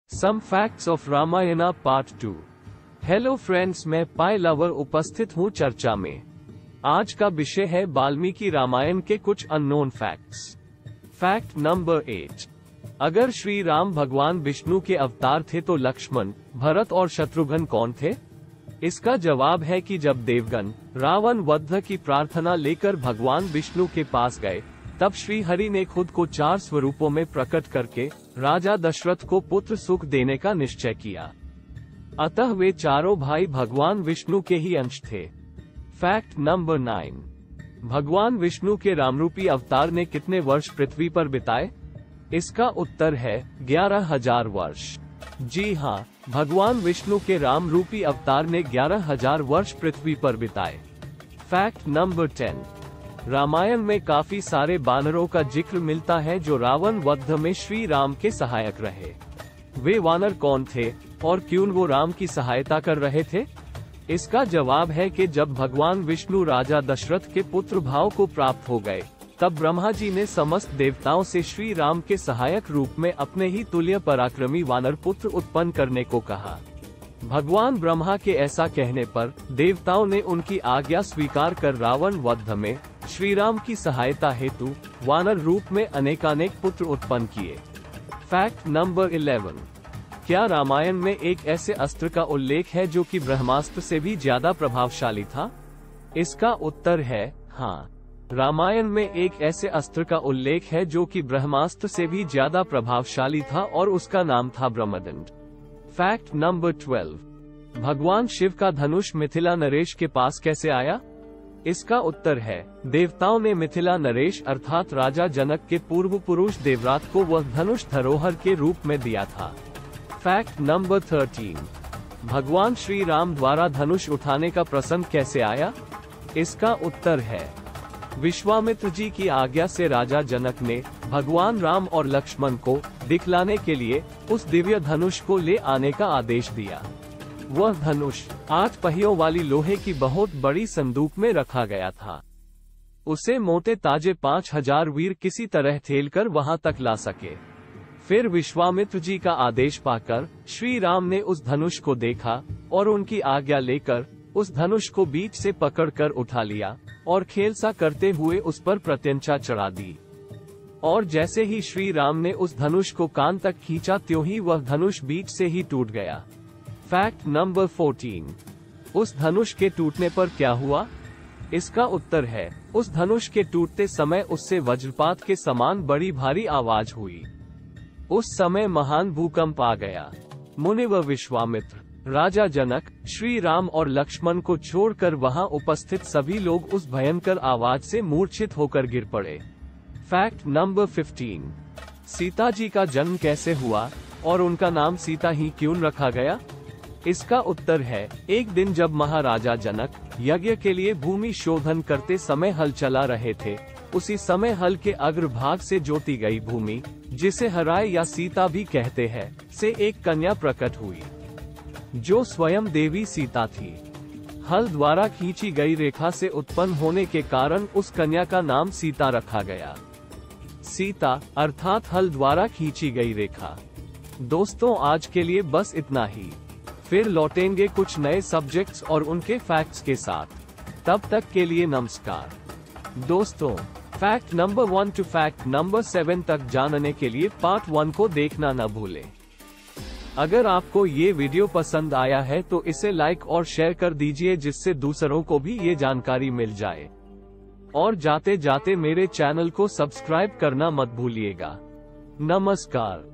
Some facts of Ramayana part 2। Hello friends, मैं pie lover उपस्थित हूँ चर्चा में। आज का विषय है वाल्मीकि रामायण के कुछ अननोन फैक्ट्स। Fact number 8। अगर श्री राम भगवान विष्णु के अवतार थे तो लक्ष्मण, भरत और शत्रुघ्न कौन थे? इसका जवाब है कि जब देवगण रावण वध की प्रार्थना लेकर भगवान विष्णु के पास गए, तब श्री हरि ने खुद को 4 स्वरूपों में प्रकट करके राजा दशरथ को पुत्र सुख देने का निश्चय किया। अतः वे चारों भाई भगवान विष्णु के ही अंश थे। Fact number 9। भगवान विष्णु के रामरूपी अवतार ने कितने वर्ष पृथ्वी पर बिताए? इसका उत्तर है 11,000 वर्ष। जी हाँ, भगवान विष्णु के राम रूपी अवतार ने 11,000 वर्ष पृथ्वी पर बिताए। Fact number 10। रामायण में काफी सारे वानरों का जिक्र मिलता है जो रावण वध में श्री राम के सहायक रहे। वे वानर कौन थे और क्यों वो राम की सहायता कर रहे थे? इसका जवाब है कि जब भगवान विष्णु राजा दशरथ के पुत्र भाव को प्राप्त हो गए, तब ब्रह्मा जी ने समस्त देवताओं से श्री राम के सहायक रूप में अपने ही तुल्य पराक्रमी वानर पुत्र उत्पन्न करने को कहा। भगवान ब्रह्मा के ऐसा कहने पर देवताओं ने उनकी आज्ञा स्वीकार कर रावण वध में श्री राम की सहायता हेतु वानर रूप में अनेकानेक पुत्र उत्पन्न किए। Fact number 11। क्या रामायण में एक ऐसे अस्त्र का उल्लेख है जो कि ब्रह्मास्त्र से भी ज्यादा प्रभावशाली था? इसका उत्तर है हाँ। रामायण में एक ऐसे अस्त्र का उल्लेख है जो कि ब्रह्मास्त्र से भी ज्यादा प्रभावशाली था और उसका नाम था ब्रह्मदंड। Fact number 12। भगवान शिव का धनुष मिथिला नरेश के पास कैसे आया? इसका उत्तर है देवताओं ने मिथिला नरेश अर्थात राजा जनक के पूर्व पुरुष देवरात को वह धनुष धरोहर के रूप में दिया था। Fact number 13। भगवान श्री राम द्वारा धनुष उठाने का प्रसंग कैसे आया? इसका उत्तर है विश्वामित्र जी की आज्ञा से राजा जनक ने भगवान राम और लक्ष्मण को दिखलाने के लिए उस दिव्य धनुष को ले आने का आदेश दिया। वह धनुष 8 पहियों वाली लोहे की बहुत बड़ी संदूक में रखा गया था। उसे मोटे ताजे 5,000 वीर किसी तरह ठेलकर वहां तक ला सके। फिर विश्वामित्र जी का आदेश पाकर श्री राम ने उस धनुष को देखा और उनकी आज्ञा लेकर उस धनुष को बीच से पकड़कर उठा लिया और खेल सा करते हुए उस पर प्रत्यंचा चढ़ा दी। और जैसे ही श्री राम ने उस धनुष को कान तक खींचा, त्यों ही वह धनुष बीच से ही टूट गया। Fact number 14। उस धनुष के टूटने पर क्या हुआ? इसका उत्तर है उस धनुष के टूटते समय उससे वज्रपात के समान बड़ी भारी आवाज हुई। उस समय महान भूकंप आ गया। मुनि व विश्वामित्र, राजा जनक, श्री राम और लक्ष्मण को छोड़कर वहां उपस्थित सभी लोग उस भयंकर आवाज से मूर्छित होकर गिर पड़े। Fact number 15। सीता जी का जन्म कैसे हुआ और उनका नाम सीता ही क्यों रखा गया? इसका उत्तर है एक दिन जब महाराजा जनक यज्ञ के लिए भूमि शोधन करते समय हल चला रहे थे, उसी समय हल के अग्रभाग से जोती गई भूमि, जिसे हराय या सीता भी कहते हैं, से एक कन्या प्रकट हुई जो स्वयं देवी सीता थी। हल द्वारा खींची गई रेखा से उत्पन्न होने के कारण उस कन्या का नाम सीता रखा गया। सीता अर्थात हल द्वारा खींची गई रेखा। दोस्तों, आज के लिए बस इतना ही। फिर लौटेंगे कुछ नए सब्जेक्ट्स और उनके फैक्ट्स के साथ। तब तक के लिए नमस्कार। दोस्तों, fact number 1 to fact number 7 तक जानने के लिए पार्ट 1 को देखना न भूलें। अगर आपको ये वीडियो पसंद आया है तो इसे लाइक और शेयर कर दीजिए, जिससे दूसरों को भी ये जानकारी मिल जाए। और जाते जाते मेरे चैनल को सब्सक्राइब करना मत भूलिएगा। नमस्कार।